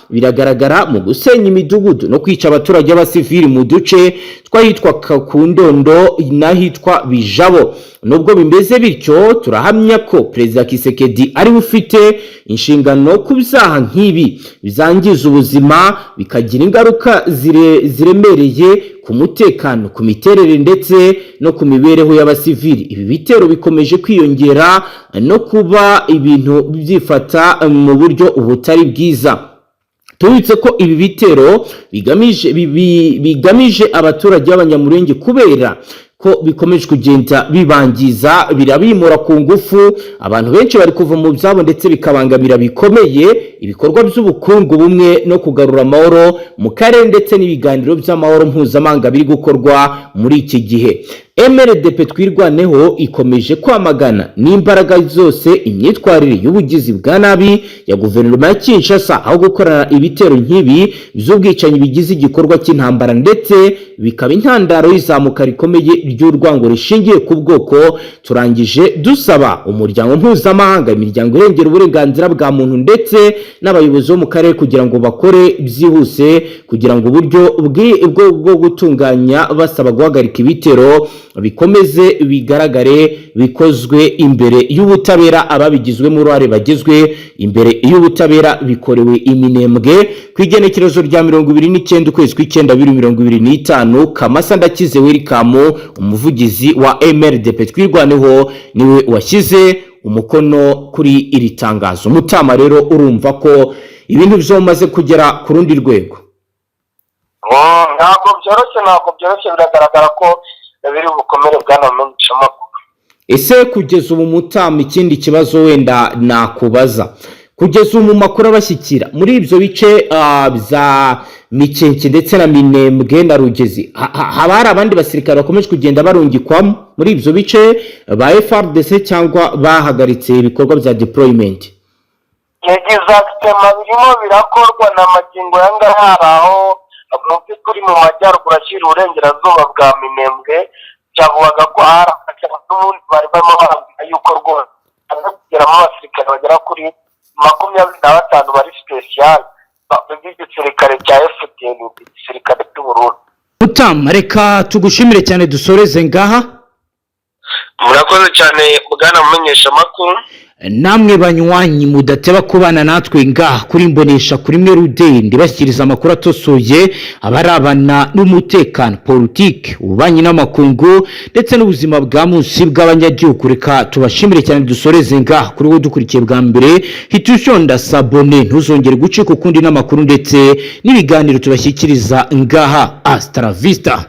biragaragara mu gusenya imidugudu no kwica abaturage b'abasivili mu duce twahitwa Kundondo n'ahitwa Bijabo. Nubwo bimeze bityo turahamya ko Perezida Kisekedi ari ufite inshingano ku byaha nk'ibi bizangiza ubuzima bikagira ingaruka ziremereye ku mutekano, ku miterere ndetse no ku mibereho y'abasivili. Ibi bitero bikomeje kwiyongera no kuba ibintu byifata mu buryo ubutari bwiza. Tubitse ko ibi bitero bigamije abaturage b'Abanyamurenge kubera ko bikomeje kugenda bibangiza birabimura ku ngufu. Abantu benshi bari kuva mu byabo ndetse bikabangamira bikomeye ibikorwa by'ubukungu bumwe no kugarura amahoro mu karere ndetse n'ibiganiro by'amahoro mpuzamahanga biri gukorwa muri iki gihe. MRDP twirwaneho ikomeje kwamagana n'imbaraga zose imyitwarire y'ubugizi bwa nabi ya guverinoma ya Kinshasa aho gukorana ibitero nk'ibi by'ubwicanyi bigize igikorwa cy'intambara ndetse bikaba intandaro y'izamuka rikomeye ry'urwango rishingiye ku bwoko. Turangije dusaba umuryango mpuzamahanga, imiryango irengera uburenganzira bwa muntu ndetse n'abayobozi bo mu karere kugira ngo bakore byihuse kugira ngo uburyo bwo gutunganya basaba guhagarika ibitero bikomeze bigaragare bikozwe imbere y'ubutabera, ababigizwemo uruhare bagizwe imbere y'ubutabera bikorewe iminembwe kwigenekerezo rya 29 ukwezi kw'icyenda 2025. Kamasa Ndakize Welcome, umuvugizi wa MRDP twirwaneho, niwe washyize umukono kuri iri tangazo. Mutama rero urumva ko ibintu byomaze kugera ku rundi rwego. Ntabwo byoroshye biragaragara ko biri bukomere bwanamenyesha makuru. Ese kugeza ubu Mutama, ikindi kibazo wenda nakubaza, kugeza ubu mu makuru abashyikira muri ibyo bice bya Mikenke ndetse na Minembwe na Rugezi, haba hari abandi basirikare bakomeje kugenda barungikwamo muri ibyo bice ba FARDC cyangwa bahagaritse ibikorwa bya deployment? Exactement, birimo birakorwa na magingo yangaraho mu by'ukuri mu majyaruguru ashyira uburengerazuba bwa Minembwe. Cyavugaga ko hari n'ubundi bari barimo bavuga yuko rwose kugeramo abasirikare bagera kuri 25 bari special b'igisirikare cya Fdnb, igisirikare cy'u Burundi. Mutama, reka tugushimire cyane dusoreze ngaha. Murakoze cyane bwana mumenyesha makuru. namwe banywanyi mudateba kubana natwe ngaha kuri mbonesha kuri mwe rudende bashyikiriza amakuru atosoye abarabana n'umutekano politique ububanyi n'amakungu ndetse n'ubuzima bwa munsi bw'abanyagihugu. Reka tubashimire cyane dusoreze ngaha kuri wo dukurikiye bwa mbere hitushonda sabone ntuzongere gucika ukundi n'amakuru ndetse n'ibiganiro tubashyikiriza ngaha. Hasta la vista.